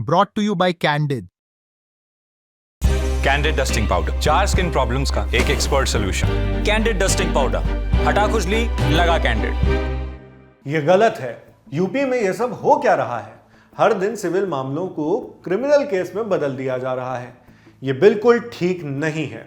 Brought to you by Candid. Candid dusting powder, 4 skin problems का एक expert solution. Candid dusting powder, हटा खुजली, लगा कैंडिड। ये गलत है। यूपी में ये सब हो क्या रहा है? हर दिन सिविल मामलों को क्रिमिनल केस में बदल दिया जा रहा है। ये बिल्कुल ठीक नहीं है।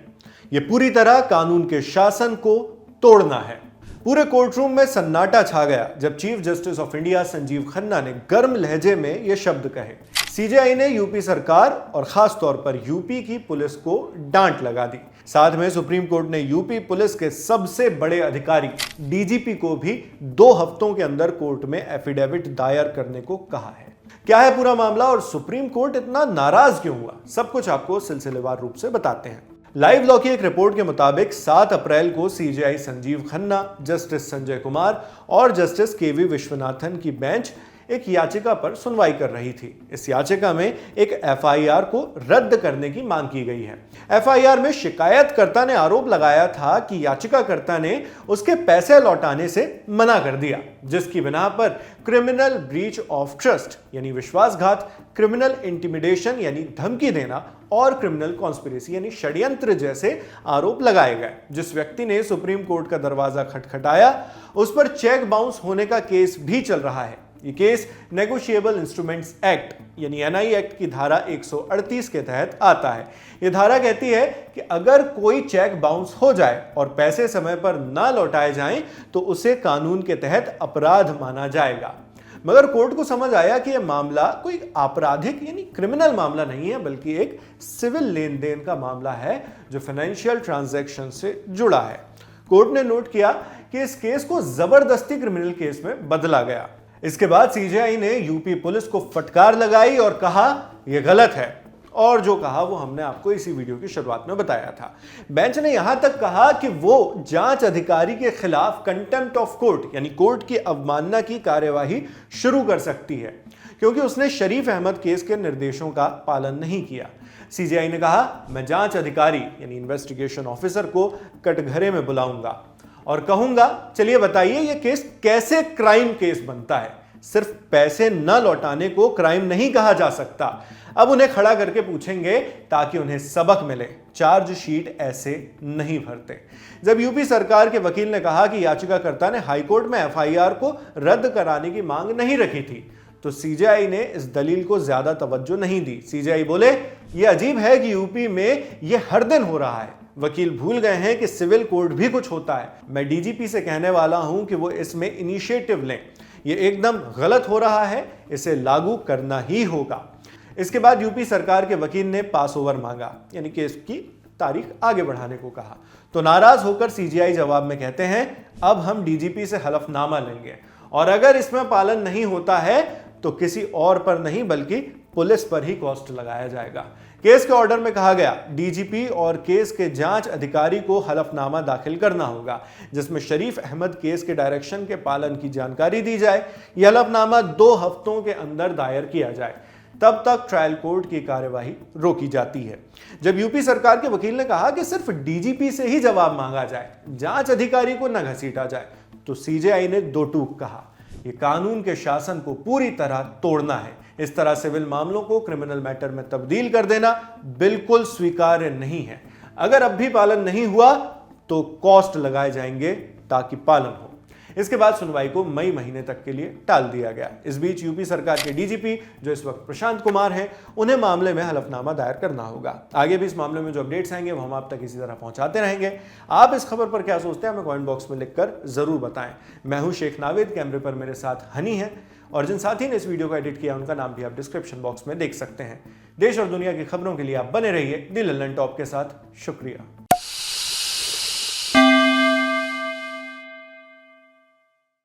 ये पूरी तरह कानून के शासन को तोड़ना है। पूरे कोर्टरूम में सन्नाटा छा गया जब chief justice of India Sanjeev Khanna ने गर्म लहजे में ये शब्द कहे। सीजेआई ने यूपी सरकार और खास तौर पर यूपी की पुलिस को डांट लगा दी। साथ में सुप्रीम कोर्ट ने यूपी पुलिस के सबसे बड़े अधिकारी डीजीपी को भी 2 हफ्तों के अंदर कोर्ट में एफिडेविट दायर करने को कहा है। क्या है पूरा मामला और सुप्रीम कोर्ट इतना नाराज क्यों हुआ, सब कुछ आपको सिलसिलेवार रूप से बताते हैं। लाइव लॉ की एक रिपोर्ट के मुताबिक 7 अप्रैल को सीजेआई संजीव खन्ना, जस्टिस संजय कुमार और जस्टिस केवी विश्वनाथन की बेंच एक याचिका पर सुनवाई कर रही थी। इस याचिका में एक एफआईआर को रद्द करने की मांग की गई है। एफआईआर में शिकायतकर्ता ने आरोप लगाया था कि याचिकाकर्ता ने उसके पैसे लौटाने से मना कर दिया, जिसकी बिना पर क्रिमिनल ब्रीच ऑफ ट्रस्ट यानी विश्वासघात, क्रिमिनल इंटिमिडेशन यानी धमकी देना और क्रिमिनल कॉन्स्पिरेसी यानी षड्यंत्र जैसे आरोप लगाए गए। जिस व्यक्ति ने सुप्रीम कोर्ट का दरवाजा खटखटाया उस पर चेक बाउंस होने का केस भी चल रहा है। ये केस नेगोशिएबल इंस्ट्रूमेंट्स एक्ट यानी एनआई एक्ट की धारा 138 के तहत आता है। ये धारा कहती है कि अगर कोई चेक बाउंस हो जाए और पैसे समय पर ना लौटाए जाएं तो उसे कानून के तहत अपराध माना जाएगा। मगर कोर्ट को समझ आया कि यह मामला कोई आपराधिक यानी क्रिमिनल मामला नहीं है, बल्कि एक सिविल लेन देन का मामला है जो फाइनेंशियल ट्रांजैक्शन से जुड़ा है। कोर्ट ने नोट किया कि इस केस को जबरदस्ती क्रिमिनल केस में बदला गया। इसके बाद सीजेआई ने यूपी पुलिस को फटकार लगाई और कहा यह गलत है, और जो कहा वो हमने आपको इसी वीडियो की शुरुआत में बताया था। बेंच ने यहां तक कहा कि वो जांच अधिकारी के खिलाफ कंटेम्प्ट ऑफ कोर्ट यानी कोर्ट की अवमानना की कार्यवाही शुरू कर सकती है, क्योंकि उसने शरीफ अहमद केस के निर्देशों का पालन नहीं किया। सीजेआई ने कहा मैं जांच अधिकारी यानी इन्वेस्टिगेशन ऑफिसर को कटघरे में बुलाऊंगा और कहूंगा चलिए बताइए ये केस कैसे क्राइम केस बनता है। सिर्फ पैसे न लौटाने को क्राइम नहीं कहा जा सकता। अब उन्हें खड़ा करके पूछेंगे ताकि उन्हें सबक मिले। चार्जशीट ऐसे नहीं भरते। जब यूपी सरकार के वकील ने कहा कि याचिकाकर्ता ने हाईकोर्ट में एफआईआर को रद्द कराने की मांग नहीं रखी थी, तो सीजेआई ने इस दलील को ज्यादा तवज्जो नहीं दी। सीजेआई बोले यह अजीब है कि यूपी में यह हर दिन हो रहा है। वकील भूल गए हैं कि सिविल कोर्ट भी कुछ होता है। मैं डीजीपी से कहने वाला हूं कि वो इसमें इनिशिएटिव लें। ये एकदम गलत हो रहा है, इसे लागू करना ही होगा। इसके बाद यूपी सरकार के वकील ने पास ओवर मांगा यानी केस की तारीख आगे बढ़ाने को कहा। तो नाराज होकर सीजेआई जवाब में कहते हैं अब हम डीजीपी से हलफनामा लेंगे और अगर इसमें पालन नहीं होता है तो किसी और पर नहीं बल्कि पुलिस पर ही कॉस्ट लगाया जाएगा। केस के ऑर्डर में कहा गया डीजीपी और केस के जांच अधिकारी को हलफनामा दाखिल करना होगा जिसमें शरीफ अहमद केस के डायरेक्शन के पालन की जानकारी दी जाए। यह हलफनामा 2 हफ्तों के अंदर दायर किया जाए, तब तक ट्रायल कोर्ट की कार्यवाही रोकी जाती है। जब यूपी सरकार के वकील ने कहा कि सिर्फ डीजीपी से ही जवाब मांगा जाए, जांच अधिकारी को न घसीटा जाए, तो सीजेआई ने 2 टूक कहा ये कानून के शासन को पूरी तरह तोड़ना है। इस तरह सिविल मामलों को क्रिमिनल मैटर में तब्दील कर देना बिल्कुल स्वीकार्य नहीं है। अगर अब भी पालन नहीं हुआ तो कॉस्ट लगाए जाएंगे ताकि पालन हो। इसके बाद सुनवाई को मई महीने तक के लिए टाल दिया गया। इस बीच यूपी सरकार के डीजीपी जो इस वक्त प्रशांत कुमार हैं, उन्हें मामले में हलफनामा दायर करना होगा। आगे भी इस मामले में जो अपडेट्स आएंगे वो हम आप तक इसी तरह पहुंचाते रहेंगे। आप इस खबर पर क्या सोचते हैं हमें कमेंट बॉक्स में लिखकर जरूर बताएं। मैं हूं शेख नाविद, कैमरे पर मेरे साथ हनी है और जिन साथी ने इस वीडियो को एडिट किया उनका नाम भी आप डिस्क्रिप्शन बॉक्स में देख सकते हैं। देश और दुनिया की खबरों के लिए आप बने रहिए दी लल्लन टॉप के साथ। शुक्रिया।